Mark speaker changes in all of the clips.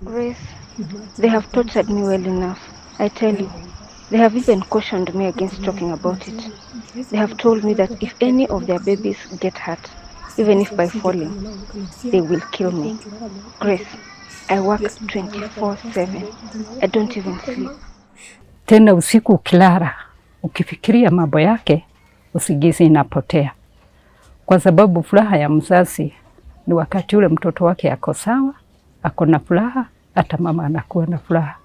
Speaker 1: Grace, they have tortured me well enough. I tell you, they have even cautioned me against talking about it. They have told me that if any of their babies get hurt, even if by falling, they will kill me. Grace, I work 24/7. I don't even sleep.
Speaker 2: Tena usiku ukilala, ukifikiria mambo yake, usingizi inapotea. Kwa sababu furaha ya mzazi ni wakati ule mtoto wake ako sawa, ako na furaha, hata mama anakuwa na furaha.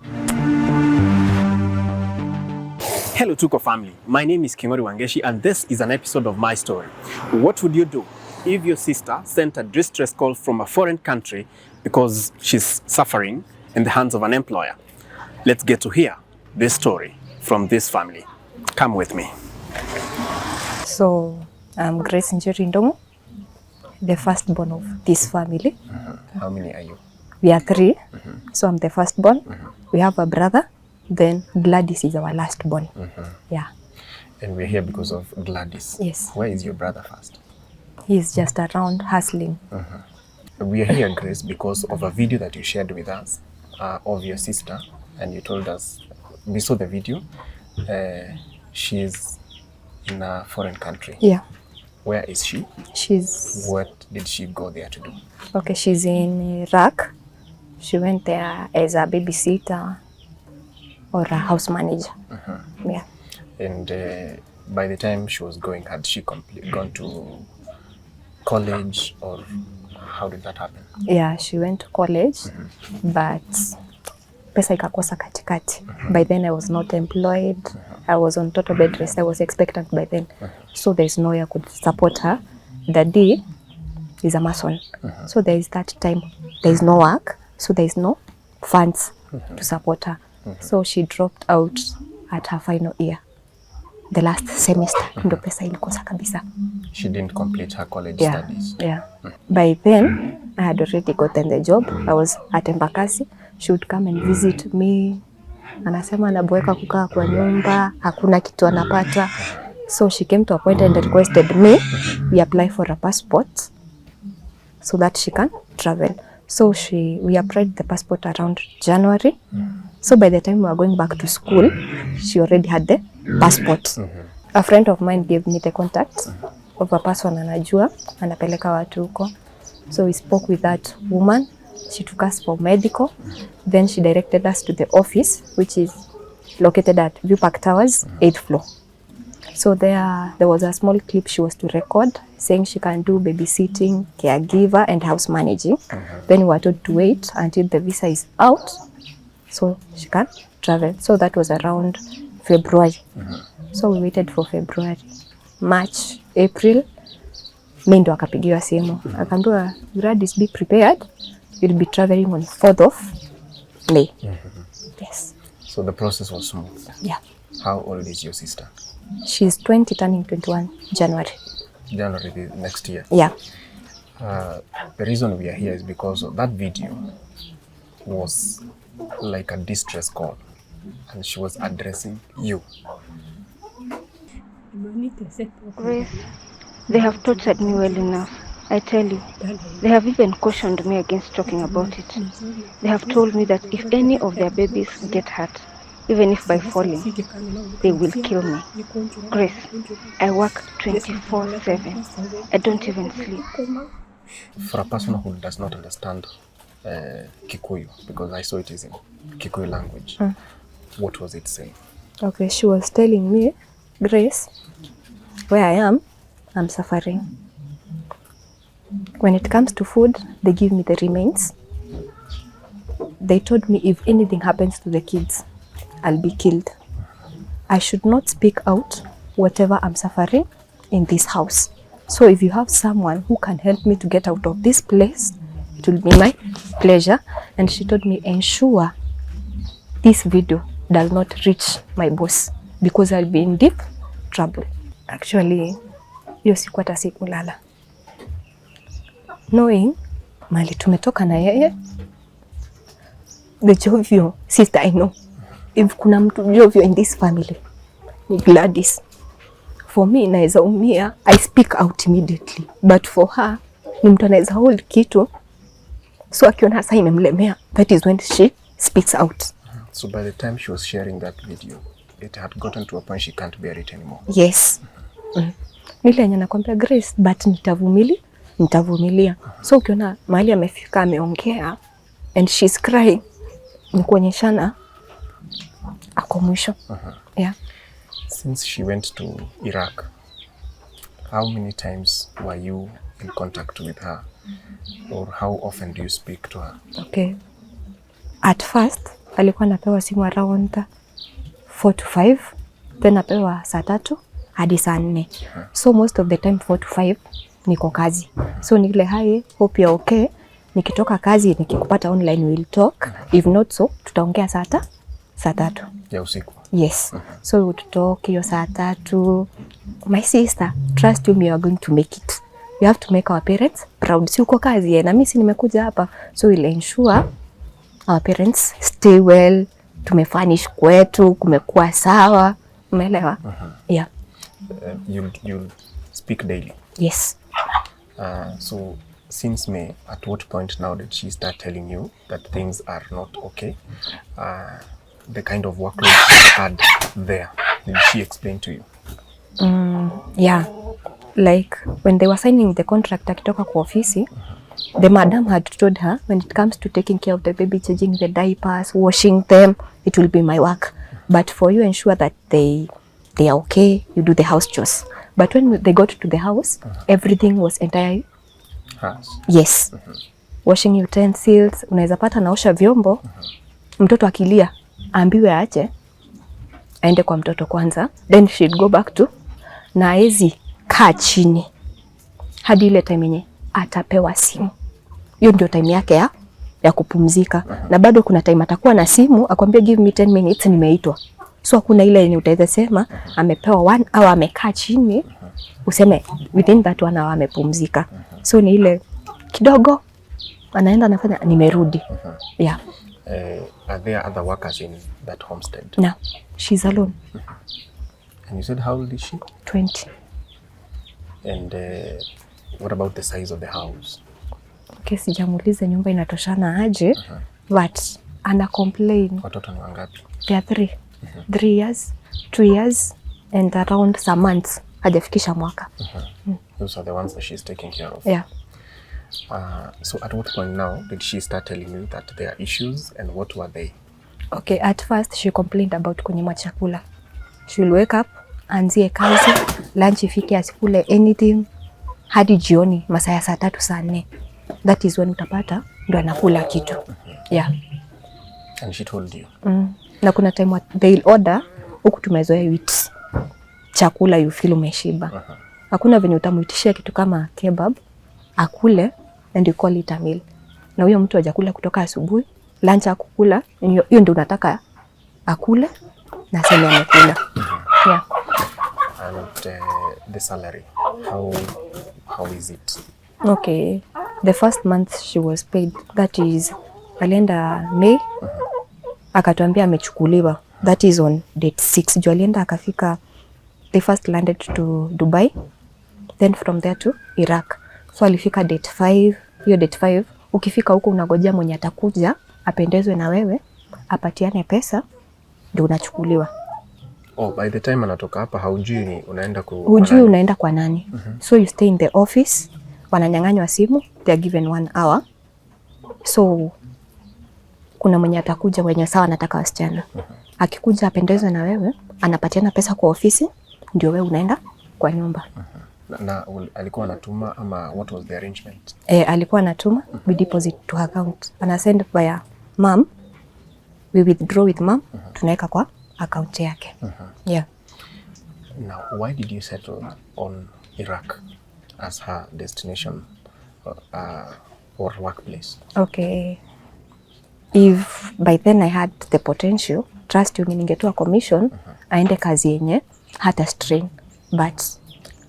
Speaker 3: Hello Tuko family, my name is Njeri and this is an episode of my story. What would you do if your sister sent a distress call from a foreign country because she's suffering in the hands of an employer? Let's get to hear this story from this family. Come with me.
Speaker 4: So, I'm Grace Njeri, the firstborn of this family.
Speaker 3: How many are you?
Speaker 4: We are 3. So I'm the firstborn. We have a brother. Then Gladys is our lastborn. Yeah.
Speaker 3: And we're here because of Gladys.
Speaker 4: Yes.
Speaker 3: Where is your brother first?
Speaker 4: He's just around hustling.
Speaker 3: We are here, Grace, because of a video that you shared with us of your sister, and you told us, we saw the video, she's in a foreign country.
Speaker 4: Yeah.
Speaker 3: Where is she? What did she go there to do?
Speaker 4: Okay, she's in Iraq. She went there as a babysitter or a house manager. Yeah.
Speaker 3: And by the time she was going, had she gone to college, or how did that happen?
Speaker 4: Yeah, she went to college, but pesa ikakosa katikati. By then I was not employed. I was on total bed rest. I was expectant by then. So there's no way I could support her. Daddy is a mason. So there is that time. There is no work. So there is no funds to support her. So she dropped out at her final year. The last semester. Ndo pesa ilikosa kabisa.
Speaker 3: She didn't complete her college studies.
Speaker 4: Yeah. By then, I had already gotten the job. I was at Embakasi. She would come and visit me. Anasema anaboeka kukaa kwa nyumba, hakuna kitu anapata. So she came to a point and requested me we apply for a passport so that she can travel. So we applied the passport around January. So by the time we were going back to school, she already had the passport. A friend of mine gave me the contact of a person anajua, anapeleka watu huko. So we spoke with that woman. She took us for medical. Then she directed us to the office, which is located at View Park Towers, 8th floor. So there was a small clip she was to record saying she can do babysitting, caregiver, and house managing. Then we were told to wait until the visa is out so she can travel. So that was around February. So we waited for February, March, April. Mimi ndo akapigiwa simu. Akaambiwa, Gladys, be prepared. You'll be traveling on 4th of May. Yes.
Speaker 3: So the process was smooth.
Speaker 4: Yeah.
Speaker 3: How old is your sister?
Speaker 4: She's 20, turning 21 January.
Speaker 3: January next year.
Speaker 4: Yeah.
Speaker 3: The reason we are here is because that video was like a distress call, and she was addressing you.
Speaker 1: Grace, they have tortured me well enough. I tell you, they have even cautioned me against talking about it. They have told me that if any of their babies get hurt, even if by falling, they will kill me. Grace, I work 24/7. I don't even sleep.
Speaker 3: For a person who does not understand Kikuyu, because I saw it is in Kikuyu language, what was it saying?
Speaker 4: Okay, she was telling me, Grace, where I am, I'm suffering. When it comes to food, they give me the remains. They told me if anything happens to the kids, I'll be killed. I should not speak out whatever I'm suffering in this house. So if you have someone who can help me to get out of this place, it will be my pleasure. And she told me, ensure this video does not reach my boss because I'll be in deep trouble. Actually, hiyo siku hata sikulala. Knowing mali tumetoka na yeye, the jovial sister I know. If kuna mtu jovial in this family, ni Gladys. For me, naeza umia, I speak out immediately. But for her, ni mtu anaweza hold kitu So akiona sasa imemlemea, that is when she speaks out.
Speaker 3: So by the time she was sharing that video, it had gotten to a point she can't bear it anymore.
Speaker 4: Yes. Nile yenye nakwambia Grace, but nitavumilia. So ukiona mahali amefika ameongea and she's crying, ni kuonyeshana ako mwisho. Yeah.
Speaker 3: Since she went to Iraq, how many times were you in contact with her? Or how often do you speak to her?
Speaker 4: Okay. At first, alikuwa napewa simu around 4 to 5, then napewa saa 3 hadi saa 4. So most of the time 4 to 5 niko kazi. So nile hi, hope you're okay. Nikitoka kazi nikikupata online we'll talk. If not so, tutaongea saa 3
Speaker 3: ya usiku.
Speaker 4: Yes. So we talk hiyo saa 3. My sister, trust me, you are going to make it. We have to make our parents proud. Si uko kazi na mimi si nimekuja hapa. So we'll ensure our parents stay well. Tumefanish kwetu, kumekuwa sawa. Umeelewa? Yeah.
Speaker 3: You'll speak daily?
Speaker 4: Yes.
Speaker 3: So since May, at what point now did she start telling you that things are not okay? The kind of workload she had there, did she explain to you?
Speaker 4: Yeah. Like when they were signing the contract akitoka kwa ofisi, the madam had told her, when it comes to taking care of the baby, changing the diapers, washing them, it will be my work. But for you, ensure that they are okay, you do the house chores. But when they got to the house, everything was entirely yes. Washing utensils, unaweza pata naosha vyombo, mtoto akilia, ambiwe aache, aende kwa mtoto kwanza, then she'd go back to, na ezi kaa chini hadi ile time yenye atapewa simu. Hiyo ndio time yake ya kupumzika. Na bado kuna time atakuwa na simu akwambia give me 10 minutes nimeitwa. So hakuna ile yenye utaweza sema amepewa 1 hour amekaa chini useme within that 1 hour amepumzika. So ni ile kidogo anaenda anafanya nimerudi. Yeah.
Speaker 3: Are there other workers in that homestead?
Speaker 4: No, she's alone.
Speaker 3: And you said how old is she?
Speaker 4: 20.
Speaker 3: And what about the size of the house?
Speaker 4: Okay, sijamuuliza nyumba inatoshana aje, but ana complain.
Speaker 3: Watoto ni wangapi?
Speaker 4: They are 3. 3 years, 2 years, and around some months. Hajafikisha mwaka.
Speaker 3: Those are the ones that she's taking care of?
Speaker 4: Yeah.
Speaker 3: So at what point now did she start telling you that there are issues, and what were they?
Speaker 4: Okay, at first she complained about kunyimwa chakula. She will wake up, anzie kazi, lunch ifike asikule anything, hadi jioni masaa ya saa 3 saa 4. That is when utapata ndo anakula kitu. Yeah.
Speaker 3: And she told you?
Speaker 4: Na kuna time they'll order, huku tumezoea wheat. Chakula you feel umeshiba. Hakuna venye utamuitishia kitu kama kebab, akule and you call it a meal. Na huyo mtu hajakula kutoka asubuhi, lunch akukula, hiyo ndio unataka akule na sema amekula. Yeah.
Speaker 3: And the salary, how is it?
Speaker 4: Okay. The first month she was paid, that is alienda May, akatuambia amechukuliwa. That is on date 6. Jo alienda akafika, they first landed to Dubai, then from there to Iraq. So alifika date 5, hiyo date 5, ukifika huko unagojea mwenye atakuja, apendezwe na wewe, apatiane pesa, ndio unachukuliwa.
Speaker 3: Oh, by the time anatoka hapa haujui ni unaenda
Speaker 4: hujui unaenda kwa nani. So you stay in the office, wananyang'anywa simu, they are given 1 hour. So kuna mwenye atakuja wenye sawa anataka wasichana. Akikuja apendezwe na wewe, anapatiana pesa kwa ofisi, ndio wewe unaenda kwa nyumba.
Speaker 3: Na alikuwa anatuma ama what was the arrangement?
Speaker 4: Alikuwa anatuma, we deposit to account. Ana send via mom, we withdraw with mom, tunaweka kwa account yake. Yeah.
Speaker 3: Now, why did you settle on Iraq as her destination or workplace?
Speaker 4: Okay. If by then I had the potential, trust you, ningetoa commission, aende kazi yenye hata strain, but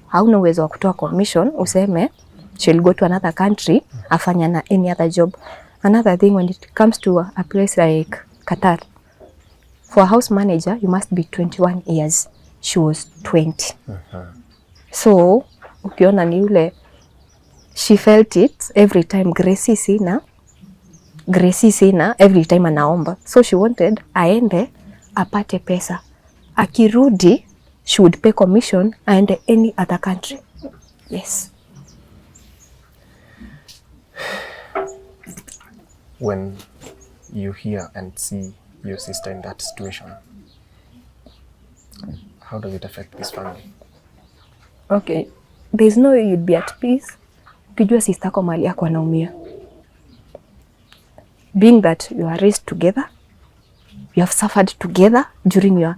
Speaker 4: hauna uwezo wa kutoa commission useme she'll go to another country afanya na any other job. Another thing, when it comes to a place like Qatar, for a house manager you must be 21 years. She was 20. So ukiona ni ule, she felt it every time Gracie sina Gracie sina, every time anaomba. So she wanted aende apate pesa. Akirudi, she would pay commission aende any other country. Yes.
Speaker 3: When you hear and see your sister in that situation, how does it affect this family?
Speaker 4: Okay. There's no way you'd be at peace ukijua sister yako mali yako anaumia. Being that you are raised together, you have suffered together during your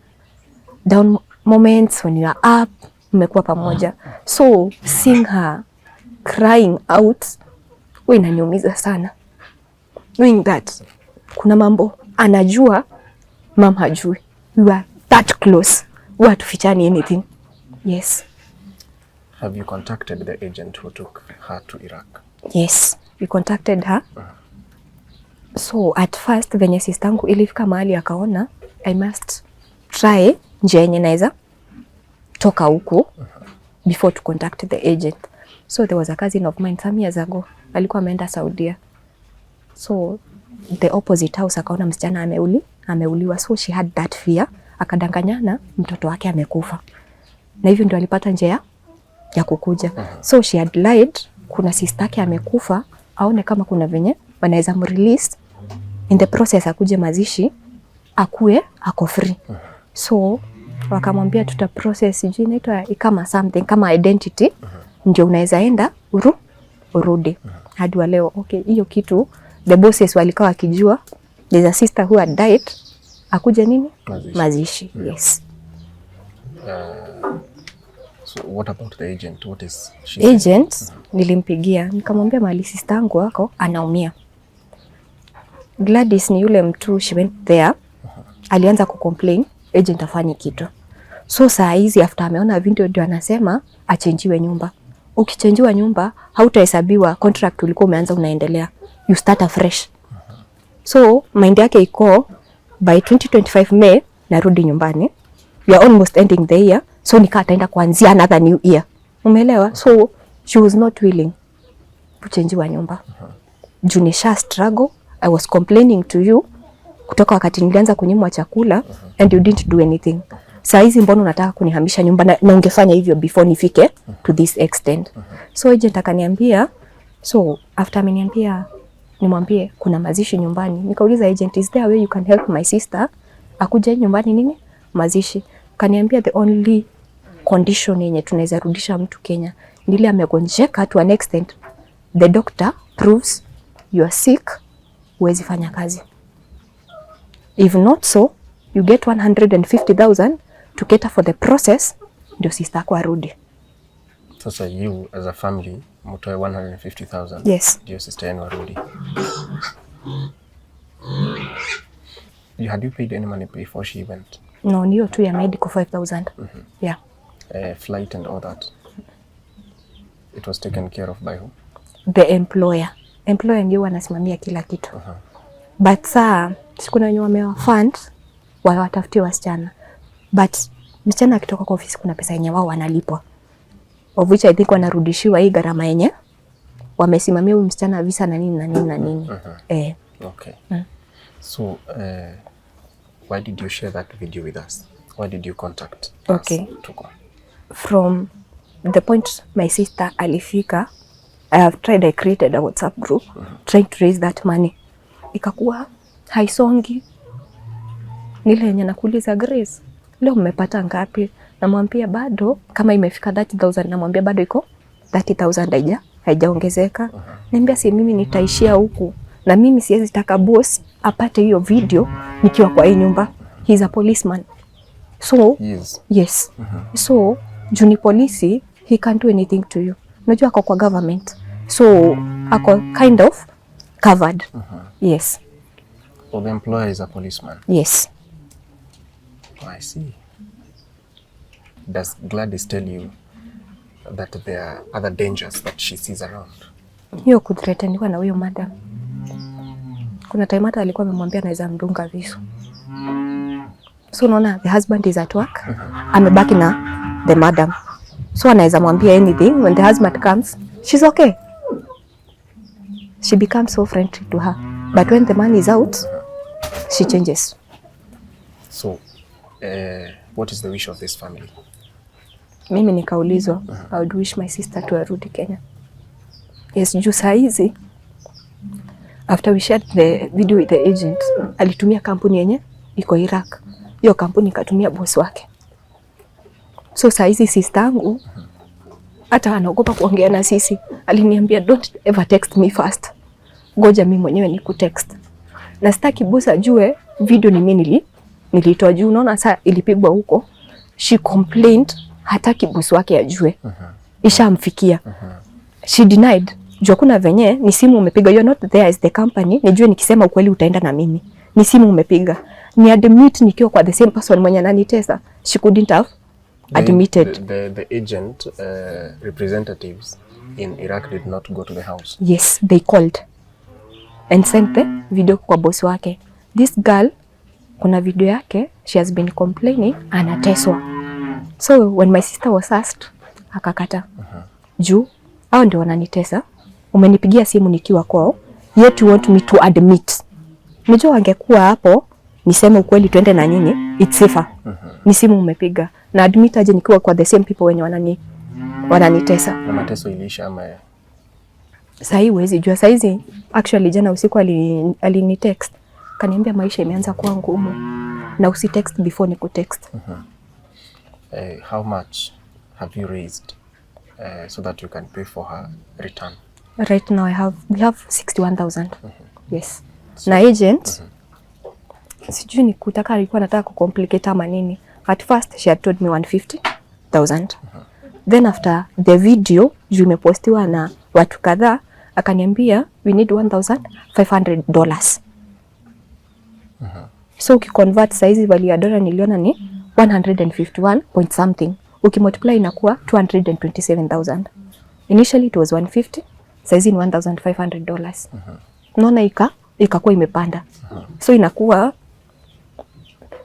Speaker 4: down moments, when you are up, mmekuwa pamoja. So seeing her crying out, wewe inaniumiza sana. Knowing that kuna mambo anajua mama hajui. We were that close. We were tufichani anything. Yes.
Speaker 3: Have you contacted the agent who took her to Iraq?
Speaker 4: Yes, we contacted her. So at first venye sistangu ilifika mahali akaona I must try njia yenye naweza toka huko before to contact the agent. So there was a cousin of mine some years ago, alikuwa ameenda Saudia. So the opposite house akaona msichana ameuliwa, so she had that fear, akadanganyana mtoto wake amekufa. Na hivyo ndio alipata njia ya kukuja. So she had lied, kuna sister yake amekufa, aone kama kuna venye wanaweza mrelease in the process akuje mazishi akue ako free. So wakamwambia tuta process sijui inaitwa kama something kama identity ndio unaweza enda urudi. Hadi wa leo okay, hiyo kitu the bosses walikuwa wakijua there's a sister who had died, akuje nini mazishi. Yes.
Speaker 3: So what about the agent? What is she
Speaker 4: agent? Nilimpigia nikamwambia mali sister yangu wako anaumia. Gladys ni yule mtu, she went there. Alianza kucomplain, agent afanye kitu. So saa hizi after ameona video ndio anasema achenjiwe nyumba. Ukichenjiwa nyumba hautahesabiwa contract ulikuwa umeanza unaendelea. You start afresh. So mind yake iko by 2025 May narudi nyumbani. We are almost ending the year. So ataenda kuanzia another new year. Umeelewa? So she was not willing kuchenjiwa nyumba. Junisha struggle. I was complaining to you kutoka wakati nilianza kunyimwa chakula and you didn't do anything. Saa hizi mbona unataka kunihamisha nyumba na ungefanya hivyo before nifike to this extent. So agent akaniambia, so after ameniambia nimwambie kuna mazishi nyumbani. Nikauliza agent, is there a way you can help my sister akuje nyumbani nini mazishi? Kaniambia the only condition yenye tunaweza rudisha mtu Kenya ndile amegonjeka to an extent the doctor proves you are sick, huwezi fanya kazi. If not so, you get 150,000 to cater for the process, ndio sister yako arudi.
Speaker 3: Sasa you as a family mtoe 150,000.
Speaker 4: Yes.
Speaker 3: Ndio sister yenu arudi. Had you paid any money before she went?
Speaker 4: No, niyo tu ya medical 5,000. Yeah.
Speaker 3: Flight and all that. It was taken care of by who?
Speaker 4: The employer. Employer ndio wanasimamia kila kitu. But saa sikuna wenye wamewa fund watafutie wasichana. But msichana akitoka kwa ofisi kuna pesa yenye wao wanalipwa. Of which I think wanarudishiwa hii gharama yenye wamesimamia huyu msichana visa na nini na nini na nini.
Speaker 3: Okay. So why did you share that video with us? Why did you contact us, Tuko?
Speaker 4: From the point my sister alifika, I created a WhatsApp group trying to raise that money. Ikakuwa haisongi. Nile yenye nakuuliza Grace, leo mmepata ngapi? Namwambia bado kama imefika 30,000, namwambia bado iko 30,000 haijaongezeka. Niambia si mimi nitaishia huku na mimi siwezi taka boss apate hiyo video nikiwa kwa hii nyumba. He's a policeman. So yes. So juni polisi, he can't do anything to you. Unajua ako kwa government. So ako kind of covered. Yes.
Speaker 3: So the employer is a policeman?
Speaker 4: Yes.
Speaker 3: I see. Does Gladys tell you that there are other dangers that she sees around?
Speaker 4: Hiyo kuthreateniwa na huyo madam. Kuna time hata alikuwa amemwambia anaweza mdunga visu. So unaona the husband is at work. Amebaki na the madam. So anaweza mwambia anything. When the husband comes, she's okay. She becomes so friendly to her. But when the man is out, she changes.
Speaker 3: So, what is the wish of this family?
Speaker 4: Mimi nikaulizwa, I would wish my sister to arudi Kenya. Yes, juu saa hizi, after we shared the video with the agent, alitumia kampuni yenye iko Iraq. Hiyo kampuni ikatumia boss wake. So saa hizi sister yangu hata anaogopa kuongea na sisi. Aliniambia don't ever text me first. Ngoja mimi mwenyewe nikutext. Na sitaki boss ajue video ni mimi nilitoa juu. Unaona saa ilipigwa huko. She complained, hataki boss wake ajue. Ishamfikia. She denied. Jua kuna venye ni simu umepiga, you're not there as the company. Nijue nikisema ukweli utaenda na mimi. Ni simu umepiga. Ni admit nikiwa kwa the same person mwenye ananitesa. She couldn't have admitted.
Speaker 3: The agent representatives in Iraq did not go to the house.
Speaker 4: Yes, they called and sent the video kwa boss wake. This girl, kuna video yake, she has been complaining, anateswa. So when my sister was asked, akakata. Juu, hao ndio wananitesa. Umenipigia simu nikiwa kwao, yet you want me to admit. Nijua wangekuwa hapo, niseme ukweli tuende na nyinyi, it's safer. Ni simu umepiga. Na admit aje nikiwa kwa the same people wenye wananitesa.
Speaker 3: Na mateso ilisha ama
Speaker 4: sahi huwezi jua. Saizi actually jana usiku alinitext. Kaniambia maisha imeanza kuwa ngumu. Na usitext before nikutext.
Speaker 3: How much have you raised so that you can pay for her return?
Speaker 4: Right now we have 61,000. Yes. So, na agent sijui ni kutaka alikuwa anataka kucomplicate ama nini. At first she had told me 150,000. Then after the video juu imepostiwa na watu kadhaa, akaniambia we need $1,500. So ukiconvert saizi value ya dola niliona ni 151 point something. Ukimultiply inakuwa 227,000. Initially it was 150, saizi ni $1,500. Unaona ikakuwa imepanda. So inakuwa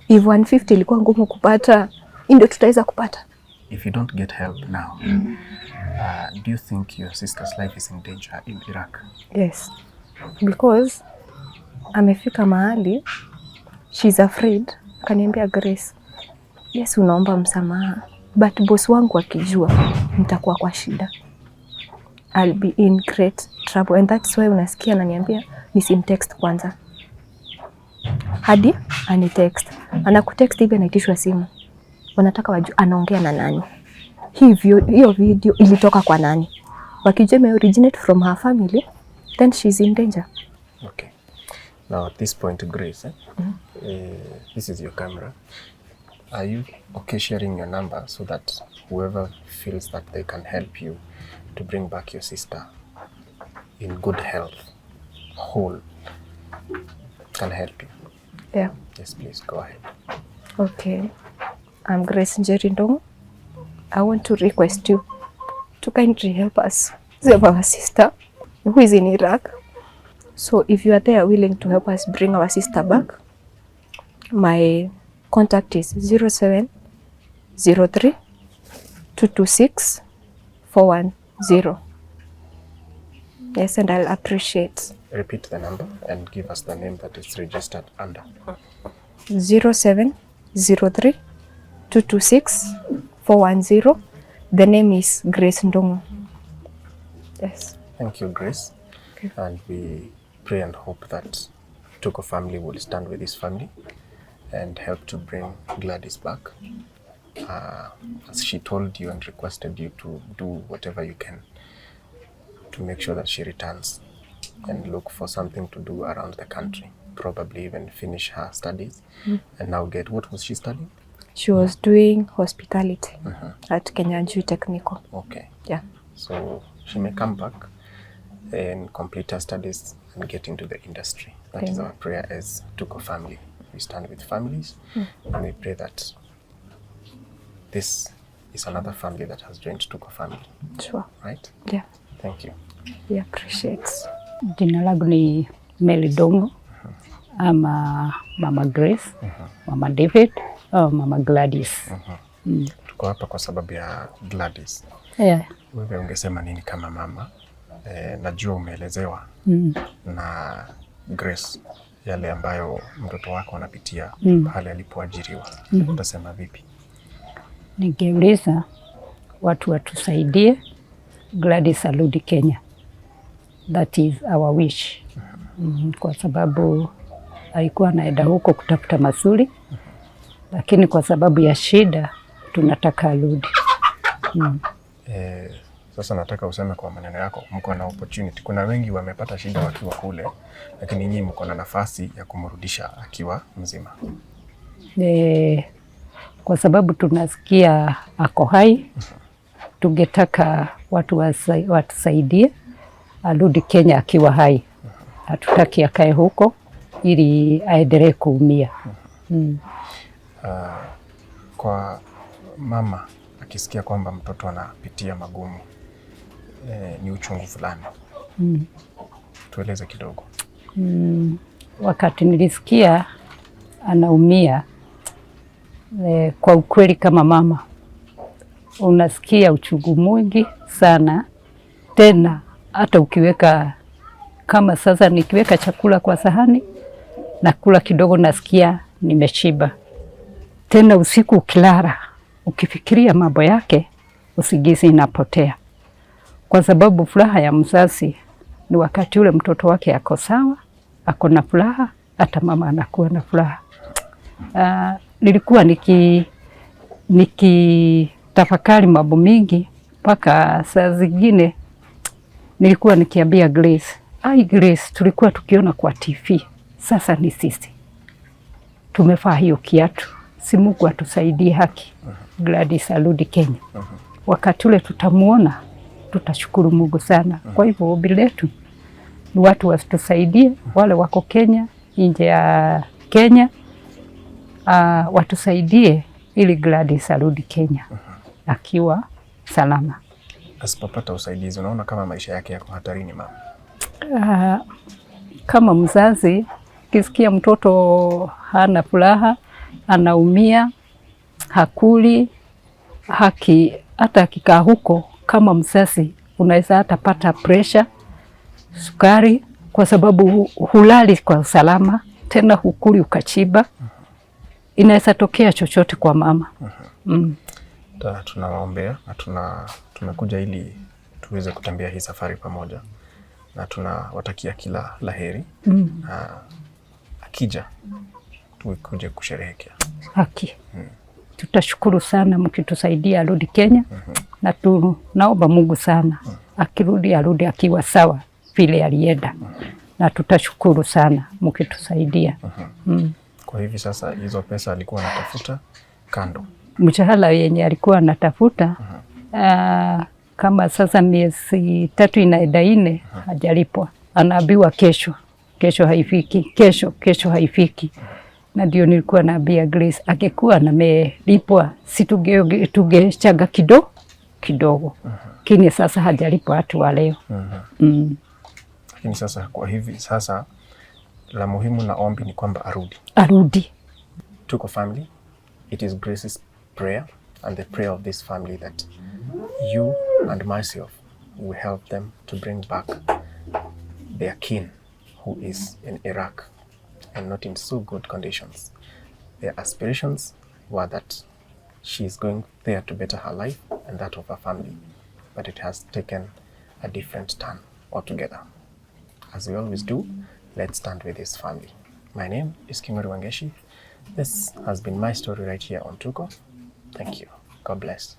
Speaker 4: if 150 ilikuwa ngumu kupata, ndio tutaweza kupata.
Speaker 3: If you don't get help now, do you think your sister's life is in danger in Iraq?
Speaker 4: Yes, because amefika mahali she's afraid. Kaniambia Grace, yes unaomba msamaha, but boss wangu akijua nitakuwa kwa shida. I'll be in great trouble, and that's why unasikia ananiambia nisimtext kwanza. Hadi anitext. Anakutext hivi anaitishwa simu. Wanataka wajue anaongea na nani. Hiyo video ilitoka kwa nani. Wakijua ime originate from her family, then she's in danger.
Speaker 3: Okay. Now at this point, Grace, this is your camera. Are you okay sharing your number so that whoever feels that they can help you to bring back your sister in good health, whole, can help you?
Speaker 4: Yeah.
Speaker 3: Yes, please go ahead.
Speaker 4: Okay. I'm Grace Njeri. I want to request you to kindly help us save our sister who is in Iraq. So if you are there willing to help us bring our sister back, my contact is 0703 226 410. Yes, and I'll appreciate.
Speaker 3: Repeat the number and give us the name that is registered under.
Speaker 4: 0703 226 410. The name is Grace Ndongo. Yes.
Speaker 3: Thank you, Grace.
Speaker 4: Okay.
Speaker 3: And we pray and hope that Tuko family will stand with this family and help to bring Gladys back. As she told you and requested you to do whatever you can to make sure that she returns and look for something to do around the country, probably even finish her studies and now get, what was she studying?
Speaker 4: She was doing hospitality at Kenyans Technical.
Speaker 3: Okay.
Speaker 4: Yeah.
Speaker 3: So she may come back and complete her studies and get into the industry. That is our prayer as Tuko family. We stand with families and we pray that this is another family that has joined Tuko family.
Speaker 4: Sure.
Speaker 3: Right?
Speaker 4: Yeah.
Speaker 3: Thank you.
Speaker 4: We appreciate.
Speaker 2: Jina langu ni Mary Dongo, ama Mama Grace, Mama David, au Mama Gladys.
Speaker 3: Tuko hapa kwa sababu ya Gladys.
Speaker 2: Yeah.
Speaker 3: Wewe ungesema nini kama mama? Najua umeelezewa na Grace yale ambayo mtoto wako anapitia pale alipoajiriwa, utasema vipi?
Speaker 2: Ningeuliza watu watusaidie, Gladys arudi Kenya. That is our wish. Kwa sababu alikuwa anaenda huko kutafuta mazuri, lakini kwa sababu ya shida tunataka arudi.
Speaker 3: Sasa nataka useme kwa maneno yako, mko na opportunity. Kuna wengi wamepata shida wakiwa kule, lakini nyinyi mko na nafasi ya kumrudisha akiwa mzima.
Speaker 2: Kwa sababu tunasikia ako hai, tungetaka watu watusaidie arudi Kenya akiwa hai. Hatutaki akae huko ili aendelee kuumia.
Speaker 3: Kwa mama akisikia kwamba mtoto anapitia magumu, ni uchungu fulani. Tueleze kidogo.
Speaker 2: Wakati nilisikia anaumia, kwa ukweli kama mama unasikia uchungu mwingi sana. Tena hata ukiweka, kama sasa nikiweka chakula kwa sahani na kula kidogo, nasikia nimeshiba. Tena usiku ukilala, ukifikiria mambo yake, usingizi inapotea. Kwa sababu furaha ya mzazi ni wakati ule mtoto wake ako sawa, ako na furaha, hata mama anakuwa na furaha. Nilikuwa nikitafakari mambo mingi, mpaka saa zingine nilikuwa nikiambia Grace, Grace, tulikuwa tukiona kwa TV, sasa ni sisi tumefaa hiyo kiatu. Si Mungu atusaidie haki, Gladys arudi Kenya. Wakati ule tutamuona, tutashukuru Mungu sana. Kwa hivyo ombi letu ni watu watusaidie, wale wako Kenya, nje ya Kenya, watusaidie ili Gladys arudi Kenya akiwa salama.
Speaker 3: Asipopata usaidizi, unaona kama maisha yake yako hatarini mama?
Speaker 2: Kama mzazi, kisikia mtoto hana furaha, anaumia, hakuli, hata akikaa huko, kama mzazi unaweza hata pata pressure, sukari, kwa sababu hulali kwa usalama, tena hukuli ukachiba. Inaweza tokea chochote kwa mama.
Speaker 3: Tunawaombea na tumekuja ili tuweze kutembea hii safari pamoja, na tunawatakia kila laheri. Akija tukuje kusherehekea
Speaker 2: haki. Tutashukuru sana mkitusaidia arudi Kenya, na tunaomba Mungu sana akirudi arudi akiwa sawa vile alienda, na tutashukuru sana mkitusaidia.
Speaker 3: Kwa hivi sasa hizo pesa alikuwa anatafuta kando,
Speaker 2: mshahara yenye alikuwa anatafuta, kama sasa miezi 3 inaenda 4 hajalipwa, anaambiwa kesho haifiki, kesho haifiki. Na ndio nilikuwa naambia Grace, angekuwa amelipwa si tungechaga kidogo. Lakini sasa hajalipwa hatu wa leo.
Speaker 3: Lakini sasa kwa hivi sasa la muhimu na ombi ni kwamba arudi. Tuko family, it is Grace's prayer and the prayer of this family that you and myself will help them to bring back their kin who is in Iraq and not in so good conditions. Their aspirations were that she is going there to better her life and that of her family, but it has taken a different turn altogether. As we always do, let's stand with this family. My name is Njeri. This has been my story right here on Tuko. Thank you. God bless.